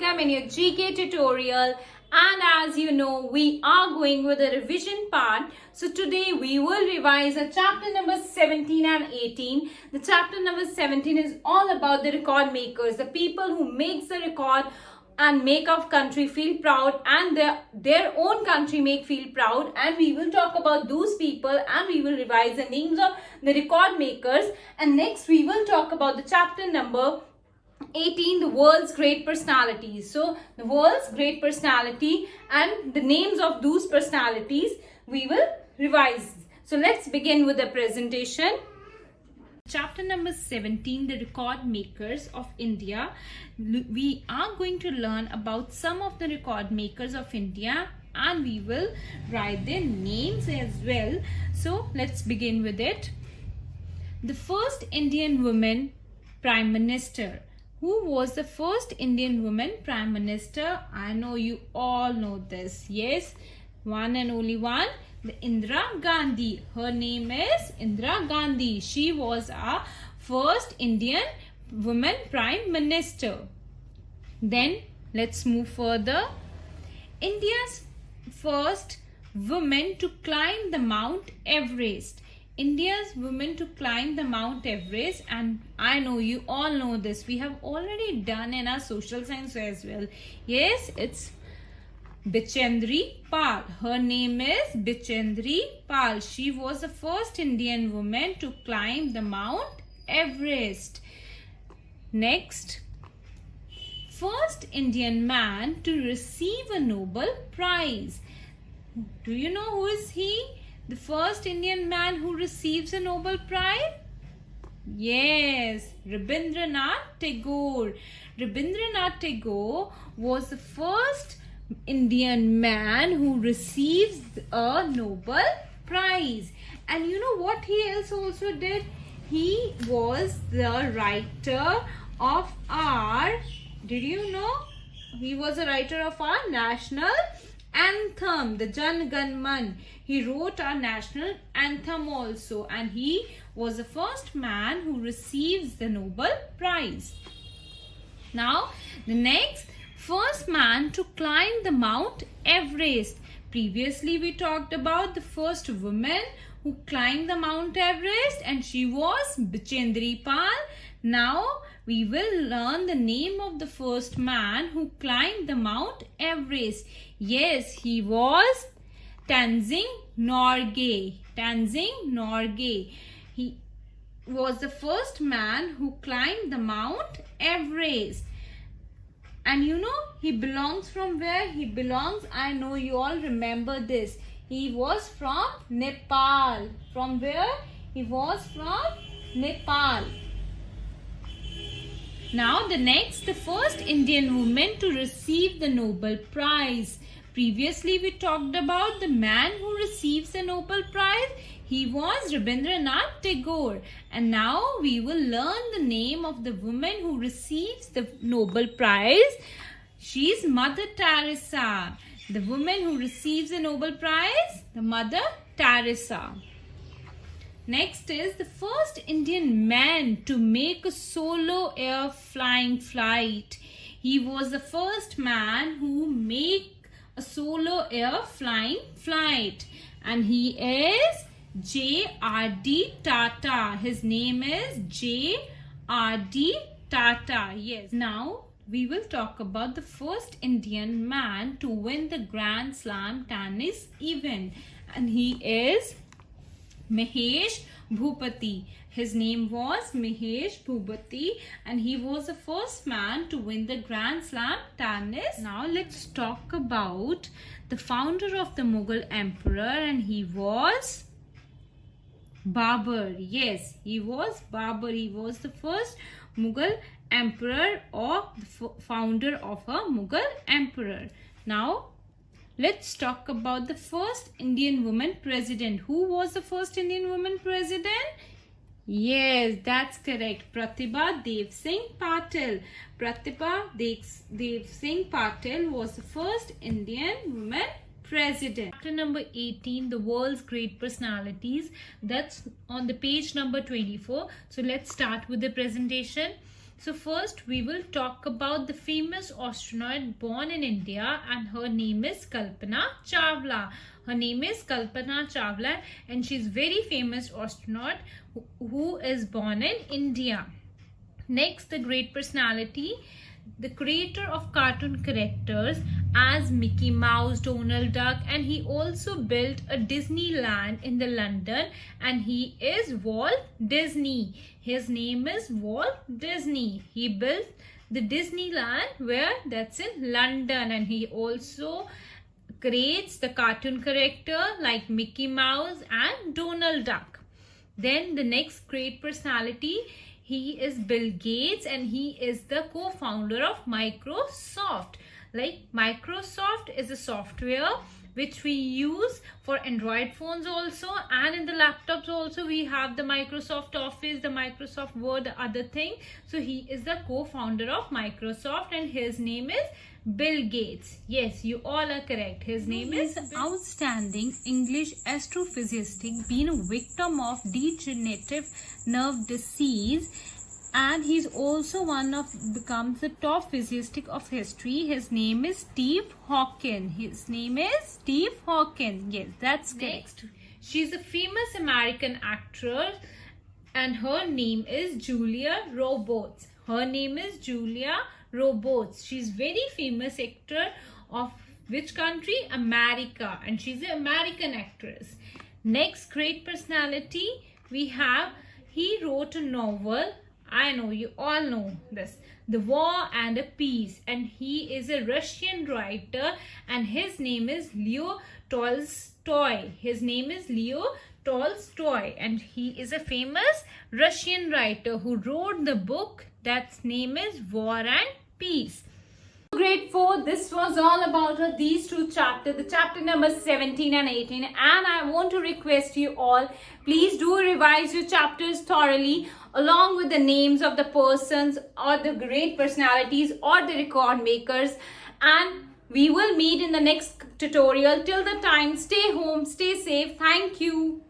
welcome in your GK tutorial. And as you know, we are going with the revision part. So today we will revise a chapter number 17 and 18. The chapter number 17 is all about the record makers, the people who makes the record and make our country feel proud and their own country make feel proud. And we will talk about those people and we will revise the names of the record makers. And next we will talk about the chapter number 18, the world's great personalities. So the world's great personality and the names of those personalities we will revise. So let's begin with the presentation. Chapter number 17, the record makers of India. We are going to learn about some of the record makers of India and we will write their names as well. So let's begin with it. The first Indian woman Prime Minister. Who was the first Indian woman Prime Minister? I know you all know this. Yes, one and only one. The Indira Gandhi. Her name is Indira Gandhi. She was our first Indian woman Prime Minister. Then let's move further. India's first woman to climb the Mount Everest. India's woman to climb the Mount Everest, and I know you all know this. We have already done in our social science as well. Yes, it's Bichendri Pal. Her name is Bichendri Pal. She was the first Indian woman to climb the Mount Everest. Next, first Indian man to receive a Nobel Prize. Do you know who is he? The first Indian man who receives a Nobel Prize? Yes, Rabindranath Tagore. Rabindranath Tagore was the first Indian man who receives a Nobel Prize. And you know what he else also did? He was the writer of our, did you know? He was a writer of our national anthem, the Jan Gan Man. He wrote our national anthem also, and he was the first man who receives the Nobel Prize. Now, the next, first man to climb the Mount Everest. Previously, we talked about the first woman who climbed the Mount Everest, and she was Bichendri Pal. Now, we will learn the name of the first man who climbed the Mount Everest. Yes, he was Tenzing Norgay. Tenzing Norgay. He was the first man who climbed the Mount Everest. And you know, he belongs from where? He belongs, I know you all remember this. He was from Nepal. From where? He was from Nepal. Now the next, the first Indian woman to receive the Nobel Prize. Previously we talked about the man who receives the Nobel Prize. He was Rabindranath Tagore. And now we will learn the name of the woman who receives the Nobel Prize. She is Mother Teresa. The woman who receives the Nobel Prize, the Mother Teresa. Next is the first Indian man to make a solo air flying flight. He was the first man who made a solo air flying flight. And he is J.R.D. Tata. His name is J.R.D. Tata. Yes. Now we will talk about the first Indian man to win the Grand Slam tennis event. And he is Mahesh Bhupati. His name was Mahesh Bhupati and he was the first man to win the Grand Slam tennis. Now let's talk about the founder of the Mughal Emperor, and he was Babur. Yes, he was Babur. He was the first Mughal Emperor or the founder of a Mughal Emperor. Now let's talk about the first Indian woman president. Who was the first Indian woman president? Yes, that's correct. Pratibha Dev Singh Patil. Pratibha Dev Singh Patil was the first Indian woman president. Chapter number 18, the world's great personalities. That's on the page number 24. So let's start with the presentation. So first we will talk about the famous astronaut born in India, and her name is Kalpana Chawla. Her name is Kalpana Chawla, and she's very famous astronaut who is born in India. Next, the great personality, the creator of cartoon characters as Mickey Mouse, Donald Duck, and he also built a Disneyland in the London, and he is Walt Disney. His name is Walt Disney. He built the Disneyland that's in London, and he also creates the cartoon character like Mickey Mouse and Donald Duck. Then the next great personality, he is Bill Gates, and he is the co-founder of Microsoft. Like Microsoft is a software which we use for Android phones also, and in the laptops also we have the Microsoft Office, the Microsoft Word, the other thing. So he is the co-founder of Microsoft, and his name is Bill Gates. Yes, you all are correct. His name is outstanding English astrophysicist, been a victim of degenerative nerve disease, and he's also becomes the top physicist of history. His name is Steve Hawking. His name is Steve Hawking. Yes, that's correct. She's a famous American actress, and her name is Julia Roberts. Her name is Julia Roberts. She's very famous actor of which country? America, and she's an American actress. Next great personality we have, he wrote a novel, I know you all know this, The War and a Peace, and he is a Russian writer, and his name is Leo Tolstoy. His name is Leo Tolstoy, and he is a famous Russian writer who wrote the book that's name is War and Peace. Grade 4, this was all about these two chapters, the chapter number 17 and 18, and I want to request you all, please do revise your chapters thoroughly along with the names of the persons or the great personalities or the record makers, and we will meet in the next tutorial. Till the time, stay home, stay safe. Thank you.